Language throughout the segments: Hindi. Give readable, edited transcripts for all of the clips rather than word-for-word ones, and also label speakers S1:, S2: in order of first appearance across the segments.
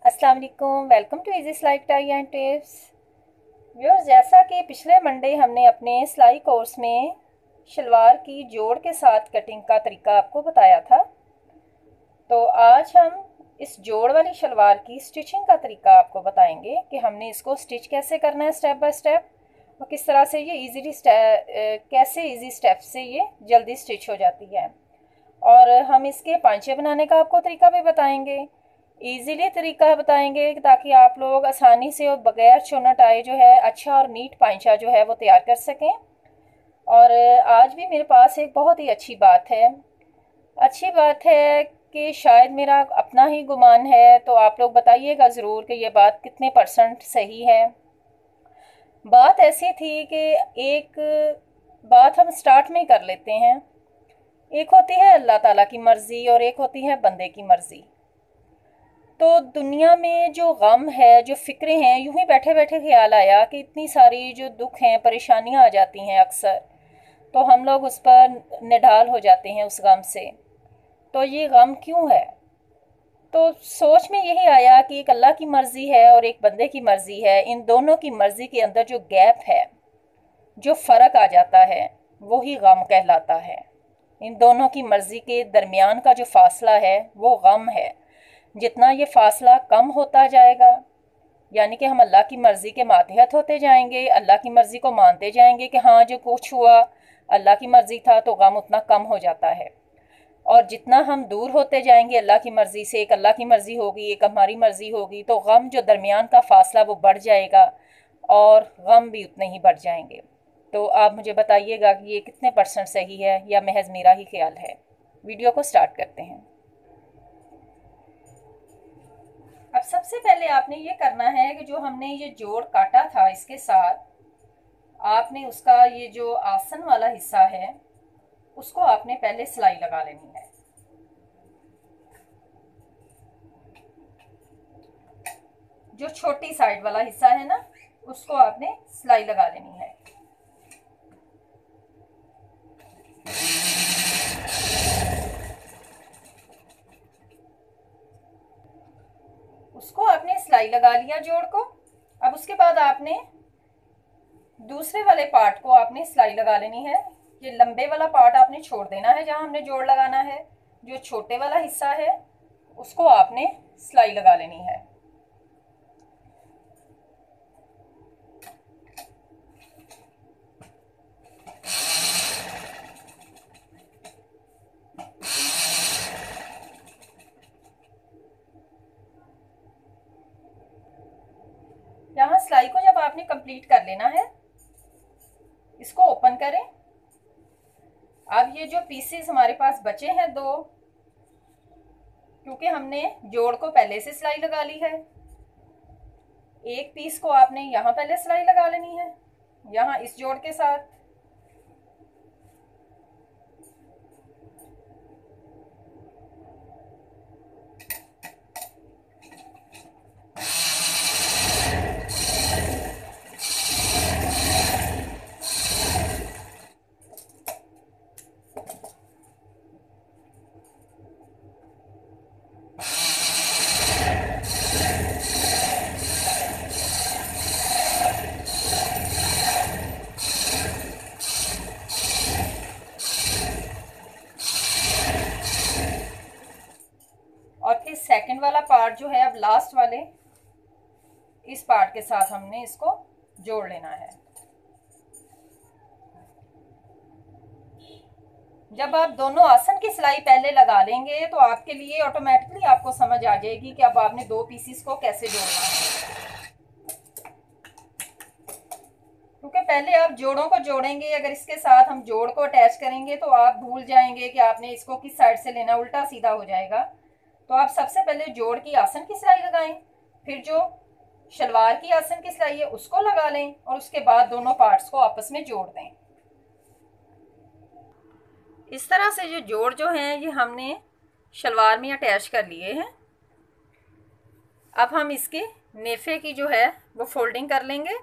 S1: अस्सलाम वालेकुम, वेलकम टू इजी सिलाई टाई एंड टिप्स। व्यूअर्स, जैसा कि पिछले मंडे हमने अपने सिलाई कोर्स में शलवार की जोड़ के साथ कटिंग का तरीका आपको बताया था, तो आज हम इस जोड़ वाली शलवार की स्टिचिंग का तरीका आपको बताएंगे कि हमने इसको स्टिच कैसे करना है स्टेप बाय स्टेप, और किस तरह से ये कैसे इजी स्टेप से ये जल्दी स्टिच हो जाती है। और हम इसके पांचे बनाने का आपको तरीका भी बताएंगे, इजीली तरीका बताएंगे ताकि आप लोग आसानी से और बगैर चोना टाई जो है अच्छा और नीट पांचा जो है वो तैयार कर सकें। और आज भी मेरे पास एक बहुत ही अच्छी बात है कि शायद मेरा अपना ही गुमान है, तो आप लोग बताइएगा ज़रूर कि ये बात कितने परसेंट सही है। बात ऐसी थी कि एक बात हम स्टार्ट में ही कर लेते हैं। एक होती है अल्लाह ताला की मर्ज़ी और एक होती है बंदे की मर्ज़ी। तो दुनिया में जो गम है, जो फ़िक्रें हैं, यूं ही बैठे बैठे ख्याल आया कि इतनी सारी जो दुख हैं, परेशानियां आ जाती हैं अक्सर, तो हम लोग उस पर निढाल हो जाते हैं उस गम से। तो ये गम क्यों है? तो सोच में यही आया कि एक अल्लाह की मर्ज़ी है और एक बंदे की मर्ज़ी है। इन दोनों की मर्ज़ी के अंदर जो गैप है, जो फ़र्क आ जाता है, वही गम कहलाता है। इन दोनों की मर्ज़ी के दरमियान का जो फासला है वो गम है। जितना ये फासला कम होता जाएगा, यानी कि हम अल्लाह की मर्ज़ी के मातहत होते जाएंगे, अल्लाह की मर्ज़ी को मानते जाएंगे कि हाँ जो कुछ हुआ अल्लाह की मर्ज़ी था, तो गम उतना कम हो जाता है। और जितना हम दूर होते जाएंगे अल्लाह की मर्ज़ी से, एक अल्लाह की मर्ज़ी होगी एक हमारी मर्ज़ी होगी, तो गम जो दरमियान का फासला वो बढ़ जाएगा और गम भी उतने ही बढ़ जाएंगे। तो आप मुझे बताइएगा कि ये कितने परसेंट सही है या महज मेरा ही ख्याल है। वीडियो को स्टार्ट करते हैं। अब सबसे पहले आपने ये करना है कि जो हमने ये जोड़ काटा था इसके साथ, आपने उसका ये जो आसन वाला हिस्सा है उसको आपने पहले सिलाई लगा लेनी है। जो छोटी साइड वाला हिस्सा है ना, उसको आपने सिलाई लगा लेनी है। उसको आपने सिलाई लगा लिया जोड़ को। अब उसके बाद आपने दूसरे वाले पार्ट को आपने सिलाई लगा लेनी है। ये लंबे वाला पार्ट आपने छोड़ देना है जहां हमने जोड़ लगाना है। जो छोटे वाला हिस्सा है उसको आपने सिलाई लगा लेनी है। यहाँ सिलाई को जब आपने कंप्लीट कर लेना है, इसको ओपन करें। अब ये जो पीसेस हमारे पास बचे हैं दो, क्योंकि हमने जोड़ को पहले से सिलाई लगा ली है, एक पीस को आपने यहाँ पहले सिलाई लगा लेनी है, यहाँ इस जोड़ के साथ। और फिर सेकंड वाला पार्ट जो है, अब लास्ट वाले इस पार्ट के साथ हमने इसको जोड़ लेना है। जब आप दोनों आसन की सिलाई पहले लगा लेंगे तो आपके लिए ऑटोमेटिकली आपको समझ आ जाएगी कि अब आपने दो पीसेस को कैसे जोड़ना है। क्योंकि पहले आप जोड़ों को जोड़ेंगे, अगर इसके साथ हम जोड़ को अटैच करेंगे तो आप भूल जाएंगे कि आपने इसको किस साइड से लेना, उल्टा सीधा हो जाएगा। तो आप सबसे पहले जोड़ की आसन की सिलाई लगाएं, फिर जो शलवार की आसन की सिलाई है उसको लगा लें, और उसके बाद दोनों पार्ट्स को आपस में जोड़ दें। इस तरह से जो जोड़ जो हैं ये हमने शलवार में अटैच कर लिए हैं। अब हम इसके नेफे की जो है वो फोल्डिंग कर लेंगे।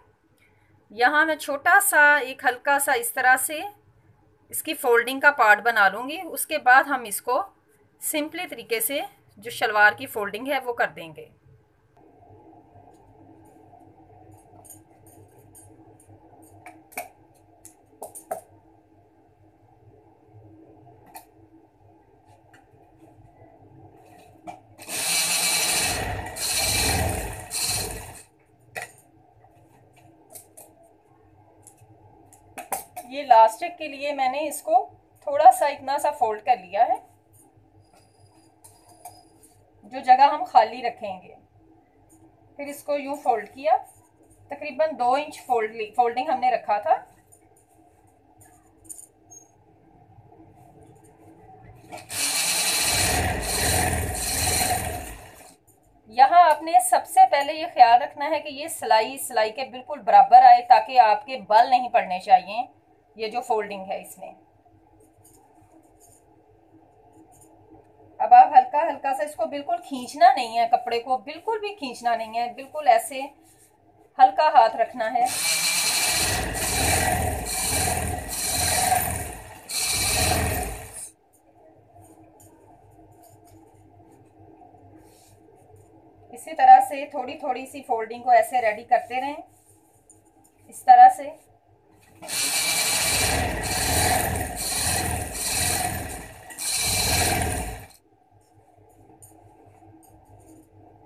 S1: यहाँ मैं छोटा सा एक हल्का सा इस तरह से इसकी फोल्डिंग का पार्ट बना लूँगी। उसके बाद हम इसको सिंपली तरीके से जो शलवार की फोल्डिंग है वो कर देंगे। ये इलास्टिक के लिए मैंने इसको थोड़ा सा इतना सा फोल्ड कर लिया है, जो जगह हम खाली रखेंगे। फिर इसको यूं फोल्ड किया, तकरीबन 2 इंच फोल्डिंग हमने रखा था। यहाँ आपने सबसे पहले ये ख्याल रखना है कि ये सिलाई के बिल्कुल बराबर आए, ताकि आपके बल नहीं पड़ने चाहिए ये जो फोल्डिंग है इसमें। अब आप हल्का हल्का सा इसको, बिल्कुल खींचना नहीं है, कपड़े को बिल्कुल भी खींचना नहीं है, बिल्कुल ऐसे हल्का हाथ रखना है। इसी तरह से थोड़ी थोड़ी सी फोल्डिंग को ऐसे रेडी करते रहें, इस तरह से।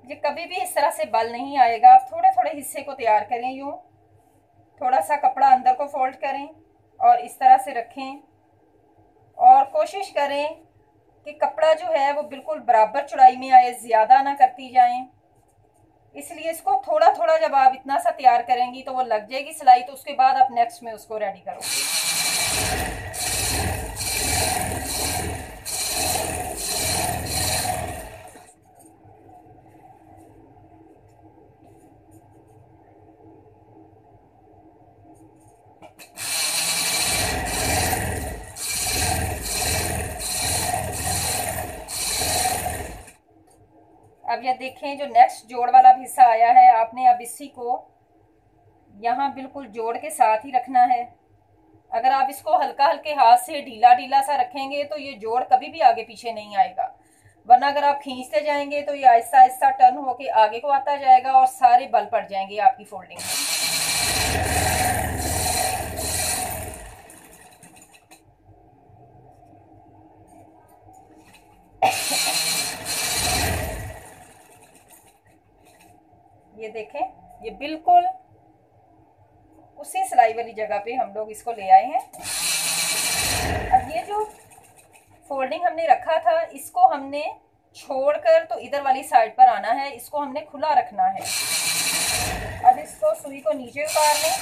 S1: ये कभी भी इस तरह से बल नहीं आएगा। आप थोड़े थोड़े हिस्से को तैयार करें, यूं थोड़ा सा कपड़ा अंदर को फोल्ड करें और इस तरह से रखें, और कोशिश करें कि कपड़ा जो है वो बिल्कुल बराबर चौड़ाई में आए, ज़्यादा ना करती जाएं। इसलिए इसको थोड़ा थोड़ा जब आप इतना सा तैयार करेंगी तो वो लग जाएगी सिलाई, तो उसके बाद आप नेक्स्ट में उसको रेडी करोगे। अब ये देखें, जो नेक्स्ट जोड़ वाला भी हिस्सा आया है, आपने अब इसी को यहाँ बिल्कुल जोड़ के साथ ही रखना है। अगर आप इसको हल्का हल्के हाथ से ढीला ढीला सा रखेंगे तो ये जोड़ कभी भी आगे पीछे नहीं आएगा, वरना अगर आप खींचते जाएंगे तो ये आहिस्ता आहिस्ता टर्न होके आगे को आता जाएगा और सारे बल पड़ जाएंगे आपकी फोल्डिंग में। ये देखें, ये बिल्कुल उसी सिलाई वाली जगह पे हम लोग इसको ले आए हैं। अब ये जो फोल्डिंग हमने रखा था, इसको हमने छोड़कर तो इधर वाली साइड पर आना है, इसको हमने खुला रखना है। अब इसको सुई को नीचे उतार लें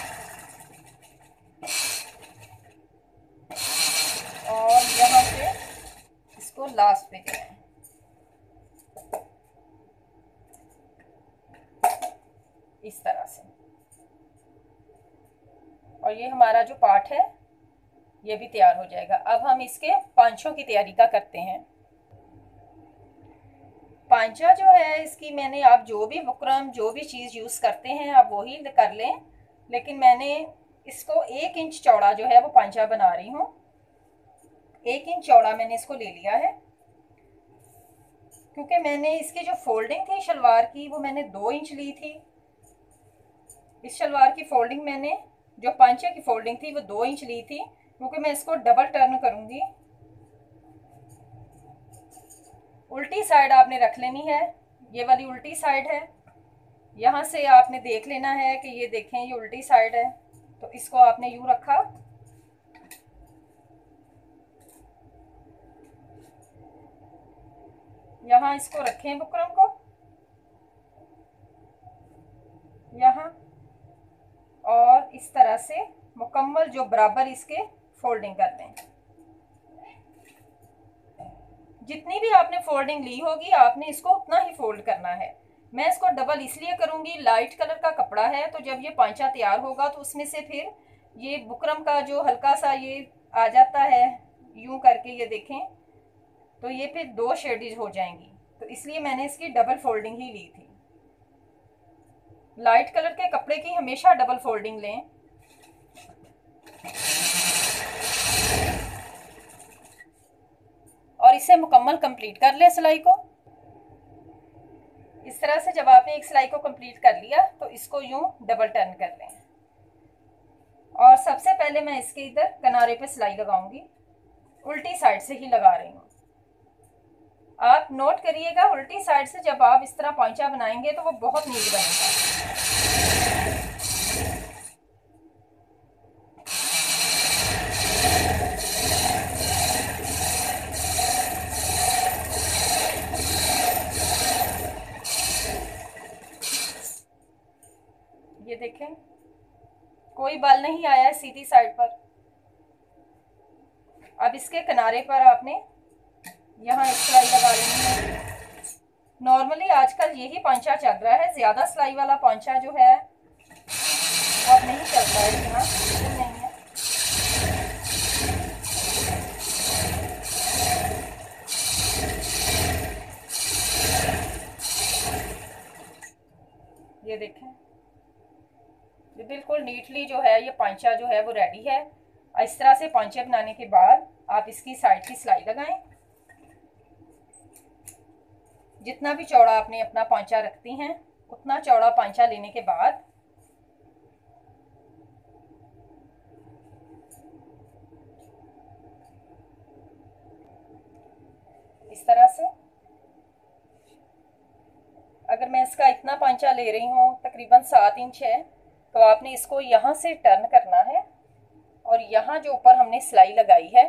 S1: और यहाँ पे इसको लास्ट पे करें। इस तरह से, और ये हमारा जो पार्ट है ये भी तैयार हो जाएगा। अब हम इसके पांचों की तैयारी का करते हैं। पांचा जो है इसकी मैंने, आप जो भी बुकरम जो भी चीज़ यूज़ करते हैं आप वही कर लें, लेकिन मैंने इसको 1 इंच चौड़ा जो है वो पांचा बना रही हूँ। 1 इंच चौड़ा मैंने इसको ले लिया है, क्योंकि मैंने इसकी जो फोल्डिंग थी शलवार की वो मैंने 2 इंच ली थी। इस शलवार की फोल्डिंग मैंने, जो पांचे की फोल्डिंग थी वो 2 इंच ली थी, क्योंकि मैं इसको डबल टर्न करूंगी। उल्टी साइड आपने रख लेनी है, ये वाली उल्टी साइड है। यहाँ से आपने देख लेना है कि ये देखें ये उल्टी साइड है, तो इसको आपने यूं रखा। यहाँ इसको रखें बुकरम को यहाँ, और इस तरह से मुकम्मल जो बराबर इसके फोल्डिंग कर दें। जितनी भी आपने फोल्डिंग ली होगी आपने इसको उतना ही फोल्ड करना है। मैं इसको डबल इसलिए करूंगी, लाइट कलर का कपड़ा है, तो जब ये पांचा तैयार होगा तो उसमें से फिर ये बुकरम का जो हल्का सा ये आ जाता है यूं करके, ये देखें, तो ये फिर 2 शेडेज हो जाएंगी, तो इसलिए मैंने इसकी डबल फोल्डिंग ही ली थी। लाइट कलर के कपड़े की हमेशा डबल फोल्डिंग लें। और इसे मुकम्मल कंप्लीट कर लें सिलाई को। इस तरह से जब आपने एक सिलाई को कंप्लीट कर लिया तो इसको यूं डबल टर्न कर लें, और सबसे पहले मैं इसके इधर किनारे पे सिलाई लगाऊंगी, उल्टी साइड से ही लगा रही हूँ। आप नोट करिएगा, उल्टी साइड से जब आप इस तरह पांचा बनाएंगे तो वो बहुत नीट बनेगा। ये देखें, कोई बल नहीं आया है सीधी साइड पर। अब इसके किनारे पर आपने यहाँ एक सिलाई लगा लेनी है। नॉर्मली आजकल यही पांचा चल रहा है, ज्यादा सिलाई वाला पांचा जो है वो अब नहीं चलता है, इतना नहीं है। ये देखें, ये बिल्कुल नीटली जो है ये पांचा जो है वो रेडी है। इस तरह से पांचे बनाने के बाद आप इसकी साइड की सिलाई लगाएं। जितना भी चौड़ा आपने अपना पांचा रखती हैं उतना चौड़ा पांचा लेने के बाद इस तरह से, अगर मैं इसका इतना पांचा ले रही हूँ तकरीबन 7 इंच है, तो आपने इसको यहाँ से टर्न करना है और यहाँ जो ऊपर हमने सिलाई लगाई है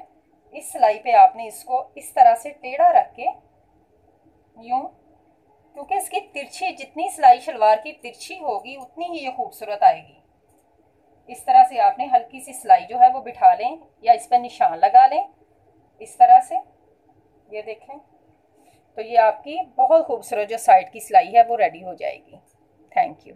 S1: इस सिलाई पे आपने इसको इस तरह से टेढ़ा रख के यूं, क्योंकि इसकी तिरछी, जितनी सिलाई शलवार की तिरछी होगी उतनी ही ये खूबसूरत आएगी। इस तरह से आपने हल्की सी सिलाई जो है वो बिठा लें या इस पर निशान लगा लें इस तरह से। ये देखें, तो ये आपकी बहुत खूबसूरत जो साइड की सिलाई है वो रेडी हो जाएगी। Thank you.